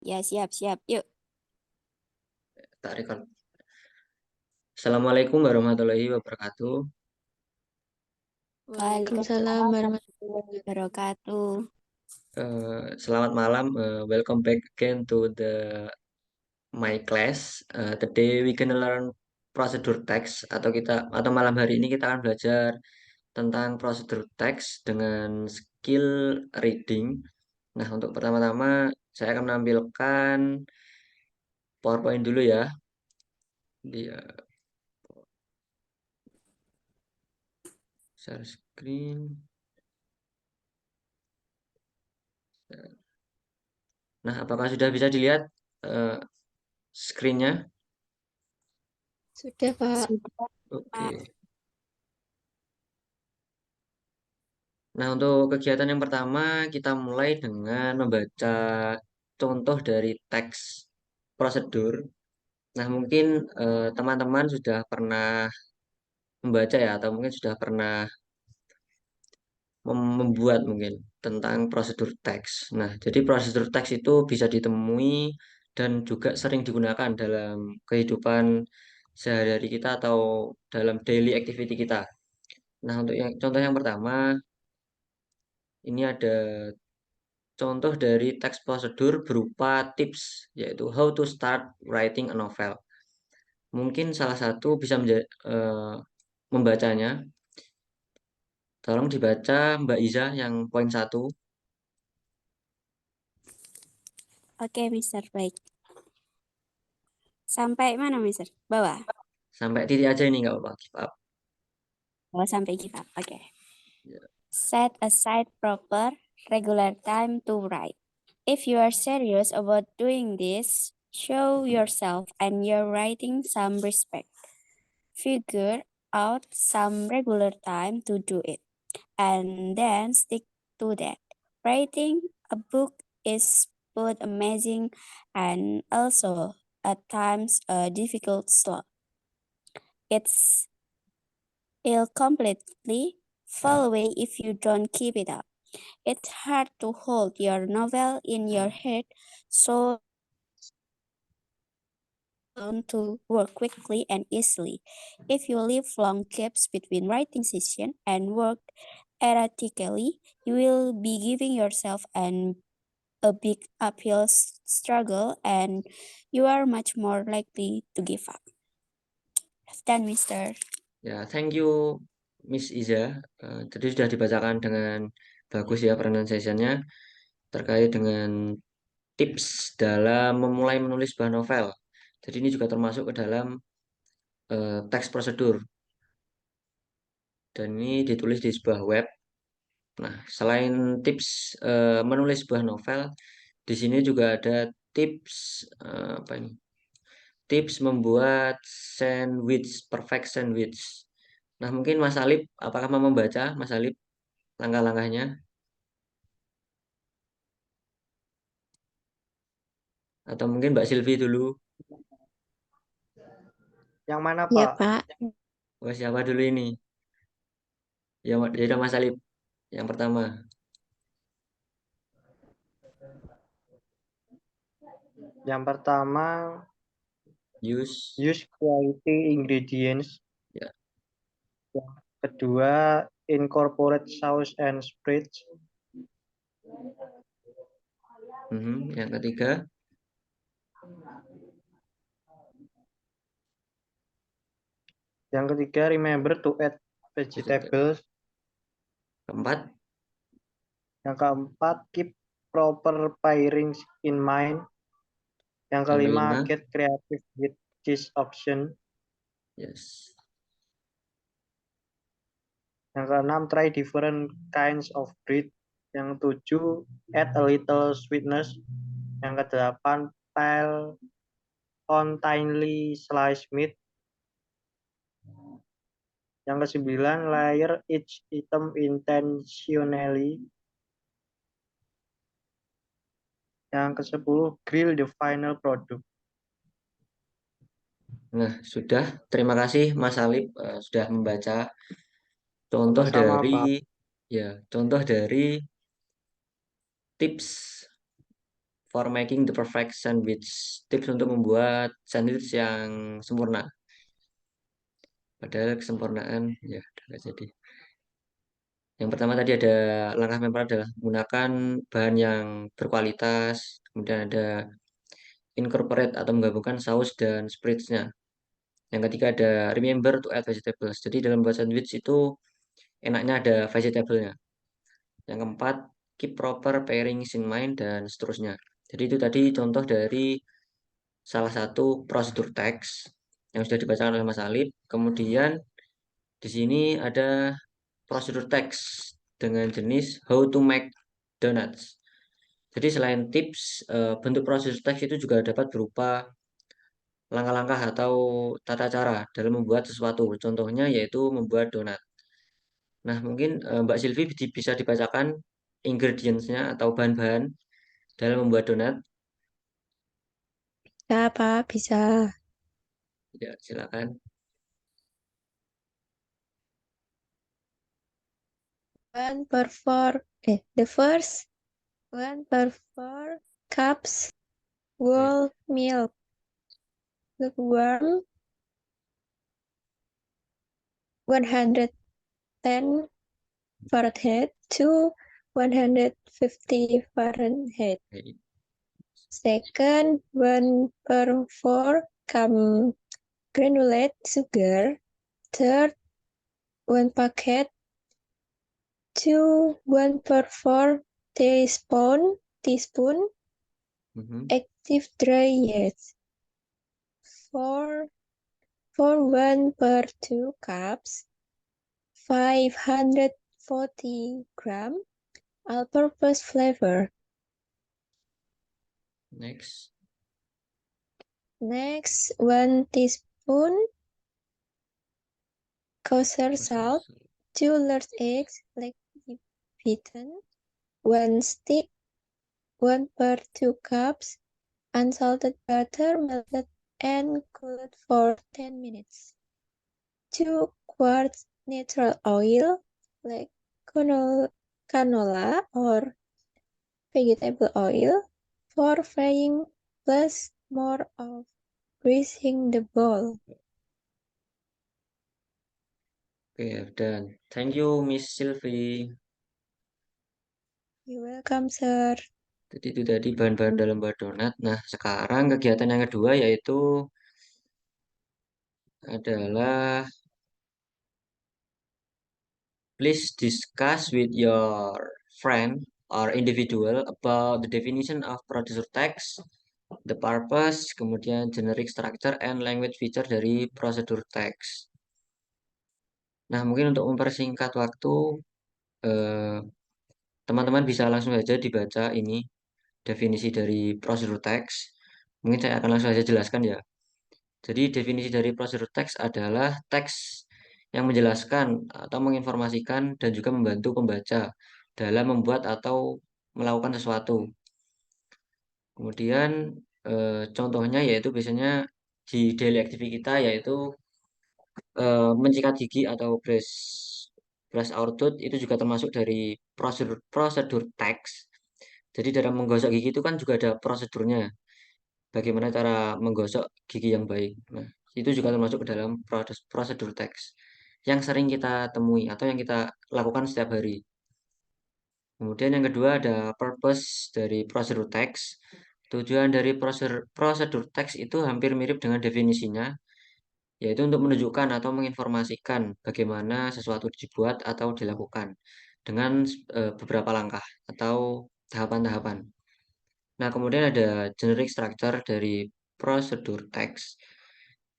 Ya, siap-siap. Yuk. Tak record. Assalamualaikum warahmatullahi wabarakatuh. Waalaikumsalam Waalaikumsalam warahmatullahi warahmatullahi wabarakatuh. Selamat malam. Welcome back again to my class. Today we gonna learn procedure text atau malam hari ini kita akan belajar tentang procedure text dengan skill reading. Nah, untuk pertama-tama saya akan menampilkan PowerPoint dulu ya. Dia share screen. Nah, apakah sudah bisa dilihat screen-nya? Sudah, Pak. Sudah, Pak. Oke. Nah, untuk kegiatan yang pertama, kita mulai dengan membaca contoh dari teks prosedur. Nah, mungkin teman-teman sudah pernah membaca ya, atau mungkin sudah pernah membuat mungkin tentang prosedur teks. Nah, jadi prosedur teks itu bisa ditemui dan juga sering digunakan dalam kehidupan sehari-hari kita atau dalam daily activity kita. Nah, untuk contoh yang pertama, ini ada contoh dari teks prosedur berupa tips, yaitu how to start writing a novel. Mungkin salah satu bisa membacanya. Tolong dibaca Mbak Iza yang poin 1 Oke, Mister. Baik. Sampai mana, Mister? Bawah. sampai titik aja ini nggak apa-apa. Give up. Bawah sampai kita. Oke. Ya. Set aside proper, regular time to write. If you are serious about doing this, show yourself and your writing some respect. Figure out some regular time to do it, and then stick to that. Writing a book is both amazing and also at times a difficult slog. It'll completely fall away if you don't keep it up. It's hard to hold your novel in your head, so to work quickly and easily. If you leave long gaps between writing session and work erratically, you will be giving yourself a big uphill struggle and you are much more likely to give up. Done, Mister. Ya, thank you Miss Iza. Jadi sudah dibacakan dengan bagus ya pronunciation-nya terkait dengan tips dalam memulai menulis sebuah novel. Jadi ini juga termasuk ke dalam teks prosedur dan ini ditulis di sebuah web. Nah, selain tips menulis sebuah novel, di sini juga ada tips apa ini? Tips membuat sandwich, perfect sandwich. Nah, mungkin Mas Alip, apakah mau membaca, Mas Alip, langkah-langkahnya? Atau mungkin Mbak Silvi dulu? Yang mana, Ya, Pak? Pak. Oh, siapa dulu ini? Ya, ya udah Mas Alip, yang pertama. Yang pertama, Use. use quality ingredients. Ya. Yang kedua, incorporate sauce and spreads. Yang ketiga, Remember to add vegetables. keempat, Yang keempat, keep proper pairings in mind. Yang yang kelima, kelima, get creative with this option. yes. Yang keenam, try different kinds of bread. Yang tujuh, add a little sweetness. Yang kedelapan, pile on thinly sliced meat. Yang kesembilan, layer each item intentionally. Yang kesepuluh, grill the final product. Nah, sudah. Terima kasih Mas Alip sudah membaca contoh Sama-sama, dari Pak. ya, contoh dari tips for making the perfect sandwich. Tips untuk membuat sandwich yang sempurna. Padahal kesempurnaan ya nggak jadi. Yang pertama tadi ada langkah yang pertama adalah menggunakan bahan yang berkualitas. Kemudian ada incorporate atau menggabungkan saus dan spreads-nya. Yang ketiga ada remember to add vegetables. Jadi dalam buat sandwich itu enaknya ada vegetable-nya. Yang keempat, keep proper pairings in mind dan seterusnya. Jadi itu tadi contoh dari salah satu prosedur teks yang sudah dibacakan oleh Mas Alif. Kemudian di sini ada prosedur teks dengan jenis how to make donuts. Jadi selain tips, bentuk prosedur teks itu juga dapat berupa langkah-langkah atau tata cara dalam membuat sesuatu. Contohnya yaitu membuat donat. Nah, mungkin Mbak Silvi bisa dibacakan ingredients-nya atau bahan-bahan dalam membuat donat. Bisa, Pak, bisa. Ya, silakan. The first 1/4 cups whole milk, lukewarm 110 Fahrenheit to 150 Fahrenheit. Oke. Second, 1/4 cup granulate sugar. Third, 1 packet to 1/4 teaspoon Mhm. active dry yeast. For 1/2 cups, 540 gram all-purpose flavor. Next. Next, 1 teaspoon kosher salt, 2 large eggs lightly beaten, 1 stick, 1/2 cups unsalted butter melted and cooled for 10 minutes. 2 quarts natural oil like canola or vegetable oil for frying plus more of greasing the bowl. Oke, dan thank you Miss Silvi. You're welcome, sir. Jadi itu tadi bahan-bahan dalam buat donat. Nah, sekarang kegiatan yang kedua yaitu adalah please discuss with your friend or individual about the definition of producer text, the purpose, kemudian generic structure and language feature dari prosedur text. Nah, mungkin untuk mempersingkat waktu, eh, teman-teman bisa langsung saja dibaca ini definisi dari prosedur teks. Mungkin saya akan langsung saja jelaskan ya. Jadi definisi dari prosedur teks adalah teks yang menjelaskan atau menginformasikan dan juga membantu pembaca dalam membuat atau melakukan sesuatu. Kemudian contohnya yaitu biasanya di daily activity kita yaitu menyikat gigi atau brush our tooth itu juga termasuk dari prosedur prosedur teks. Jadi dalam menggosok gigi itu kan juga ada prosedurnya. Bagaimana cara menggosok gigi yang baik. Nah, itu juga termasuk ke dalam prosedur teks yang sering kita temui atau yang kita lakukan setiap hari. Kemudian yang kedua ada purpose dari prosedur teks. Tujuan dari prosedur teks itu hampir mirip dengan definisinya, yaitu untuk menunjukkan atau menginformasikan bagaimana sesuatu dibuat atau dilakukan dengan beberapa langkah atau tahapan-tahapan. Nah, kemudian ada generic structure dari prosedur teks.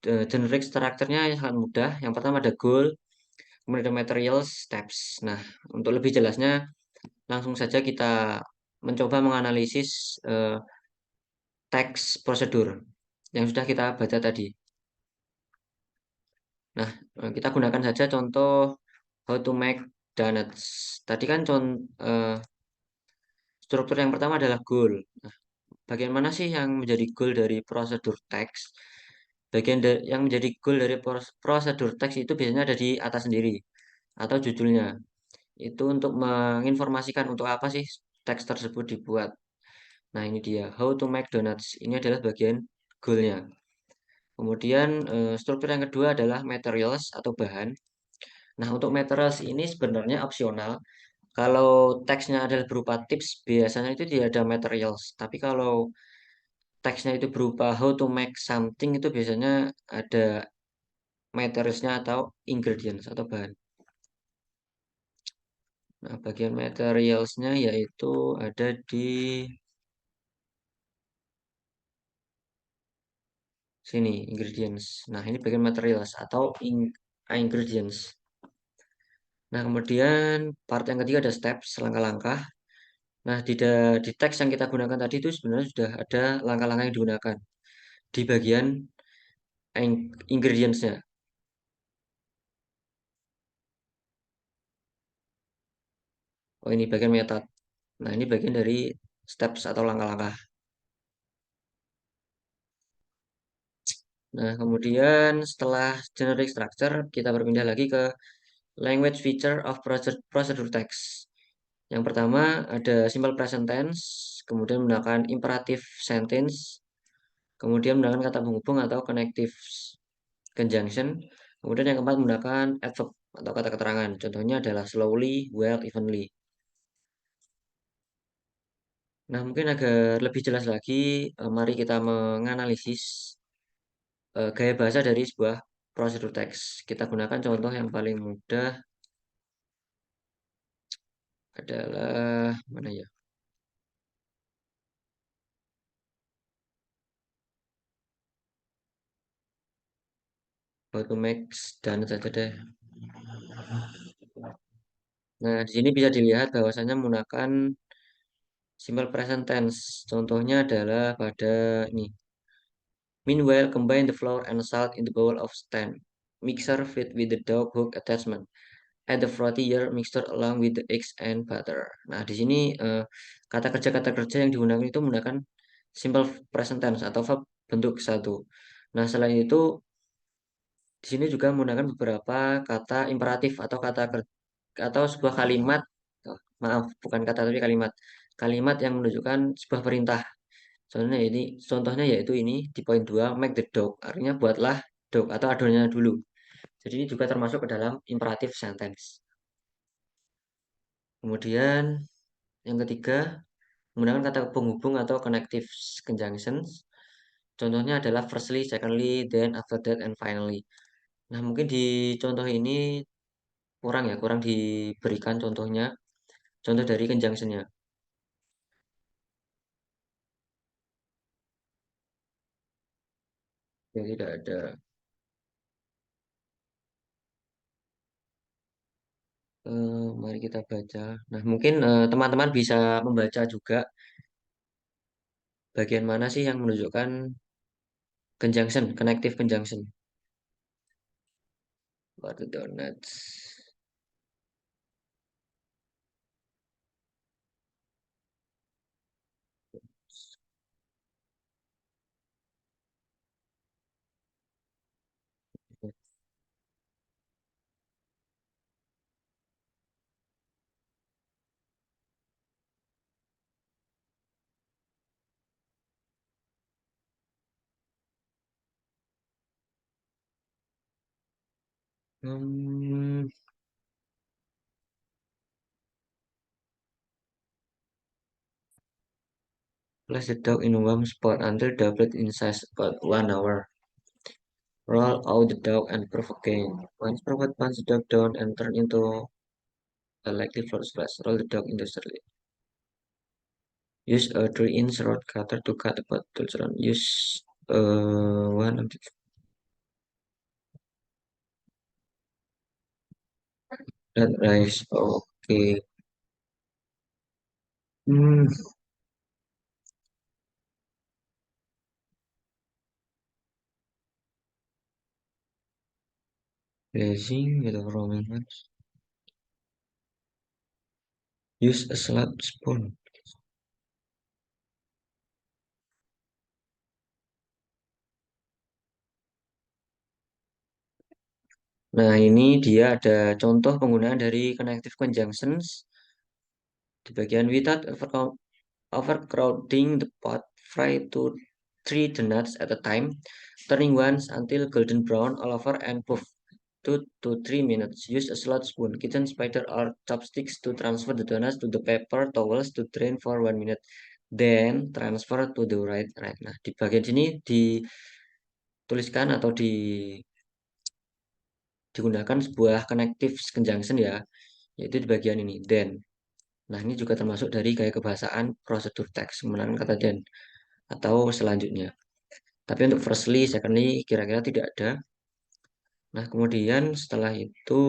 Generic structure-nya sangat mudah. Yang pertama ada goal, kemudian ada materials, steps. Nah, untuk lebih jelasnya, langsung saja kita mencoba menganalisis teks prosedur yang sudah kita baca tadi. Nah, kita gunakan saja contoh how to make donuts. Tadi kan struktur yang pertama adalah goal. Nah, bagian mana sih yang menjadi goal dari prosedur teks? Yang menjadi goal dari prosedur teks itu biasanya ada di atas sendiri atau judulnya. Itu untuk menginformasikan untuk apa sih teks tersebut dibuat. Nah, ini dia how to make donuts. Ini adalah bagian goalnya. Kemudian struktur yang kedua adalah materials atau bahan. Nah, untuk materials ini sebenarnya opsional. Kalau teksnya adalah berupa tips, biasanya itu tidak ada materials. Tapi kalau teksnya itu berupa how to make something, itu biasanya ada materialsnya atau ingredients atau bahan. Nah, bagian materialsnya yaitu ada di sini, ingredients. Nah, ini bagian materials atau ingredients. Nah, kemudian part yang ketiga ada steps, langkah-langkah. Nah, di teks yang kita gunakan tadi itu sebenarnya sudah ada langkah-langkah yang digunakan di bagian ingredients-nya. Oh, ini bagian method. Nah, ini bagian dari steps atau langkah-langkah. Nah, kemudian setelah generic structure, kita berpindah lagi ke language feature of procedure text. Yang pertama ada simple present tense, kemudian menggunakan imperative sentence, kemudian menggunakan kata penghubung atau connective conjunction, kemudian yang keempat menggunakan adverb atau kata keterangan. Contohnya adalah slowly, well, evenly. Nah, mungkin agar lebih jelas lagi, mari kita menganalisis gaya bahasa dari sebuah prosedur teks. Kita gunakan contoh yang paling mudah adalah mana ya? How to make dan saja deh. Nah, di sini bisa dilihat bahwasanya menggunakan simple present tense. Contohnya adalah pada ini. Meanwhile, combine the flour and salt in the bowl of stand. Mixer fit with the dog hook attachment. Add the frothier mixture along with the eggs and butter. Nah, di sini kata kerja yang digunakan itu menggunakan simple present tense atau verb bentuk satu. Nah, selain itu di sini juga menggunakan beberapa kata imperatif atau atau sebuah kalimat, maaf, bukan kata tapi kalimat. Kalimat yang menunjukkan sebuah perintah. Contohnya yaitu ini di poin 2 make the dog. Artinya buatlah dog atau adonannya dulu. Jadi ini juga termasuk ke dalam imperative sentence. Kemudian yang ketiga menggunakan kata penghubung atau connective conjunctions. Contohnya adalah firstly, secondly, then, after that, and finally. Nah, mungkin di contoh ini kurang diberikan contohnya, contoh dari conjunctionnya. Ya, tidak ada. Mari kita baca. Nah, mungkin teman-teman bisa membaca juga bagian mana sih yang menunjukkan conjunction, connective conjunction. What the donuts. Hmm, place the dog in a warm spot until doubled in size about 1 hour. Roll out the dog and prove again. Once proved, punch the dog down and turn into a likely floor splash. Roll the dog industrially. Use a 3-inch rod cutter to cut the bottles around. Use one of the that rice. Oke. Hmm, blazing with a roaming hands. Use a slab spoon. Nah, ini dia ada contoh penggunaan dari connective conjunctions di bagian without overcrowding the pot. Fry 3 donuts at a time, turning once until golden brown all over and puff. 2 to 3 minutes. Use a slot spoon, kitchen spider, or chopsticks to transfer the donuts to the paper towels to drain for 1 minute. Then transfer to the right. Nah, di bagian sini dituliskan atau digunakan sebuah connective conjunction ya, yaitu di bagian ini, then. Nah, ini juga termasuk dari gaya kebahasaan prosedur teks menggunakan kata then atau selanjutnya. Tapi untuk firstly, secondly, kira-kira tidak ada. Nah, kemudian setelah itu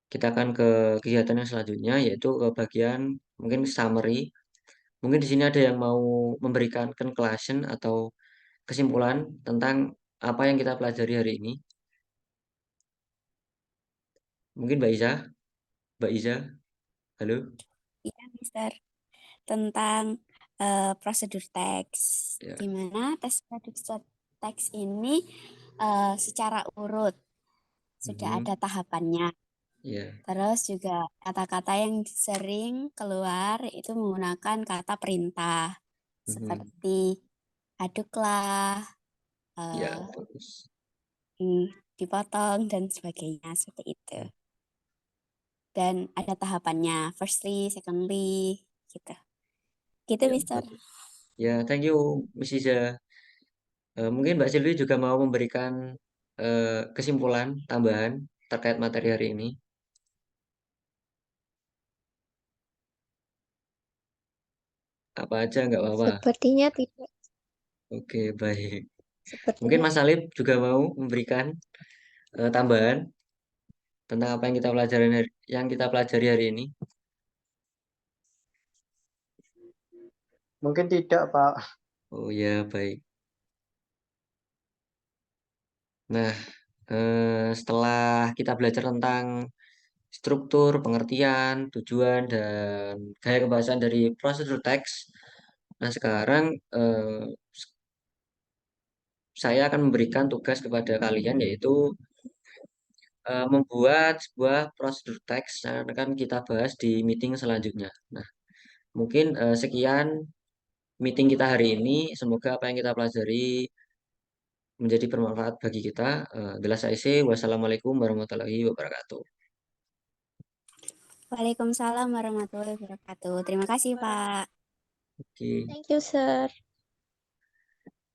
kita akan ke kegiatan yang selanjutnya, yaitu ke bagian mungkin summary. Mungkin di sini ada yang mau memberikan conclusion atau kesimpulan tentang apa yang kita pelajari hari ini. Mungkin Mbak Iza, halo. Iya, Mister. Tentang prosedur teks, Ya. di mana tes prosedur teks ini secara urut sudah Mhm. ada tahapannya. Ya. Terus juga kata-kata yang sering keluar itu menggunakan kata perintah Mhm. seperti aduklah, Ya, bagus. dipotong dan sebagainya seperti itu. Dan ada tahapannya, firstly, secondly, gitu. Gitu, Ya, Mister. bagus. Ya, thank you, Miss Iza. Mungkin Mbak Silvi juga mau memberikan kesimpulan tambahan terkait materi hari ini. Apa aja nggak apa-apa. Sepertinya tidak. Oke, baik. Mungkin Sepertinya Mas Salib juga mau memberikan tambahan tentang apa yang kita pelajari hari ini. Mungkin tidak, Pak. Oh ya, baik. Nah, setelah kita belajar tentang struktur, pengertian, tujuan, dan gaya kebahasaan dari prosedur teks, nah sekarang saya akan memberikan tugas kepada kalian, yaitu membuat sebuah prosedur teks yang akan kita bahas di meeting selanjutnya. Nah, mungkin sekian meeting kita hari ini. Semoga apa yang kita pelajari menjadi bermanfaat bagi kita. Jelas saya. Wassalamualaikum warahmatullahi wabarakatuh. Waalaikumsalam warahmatullahi wabarakatuh. Terima kasih, Pak. Oke, thank you, sir.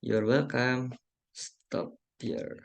you're welcome. Stop here.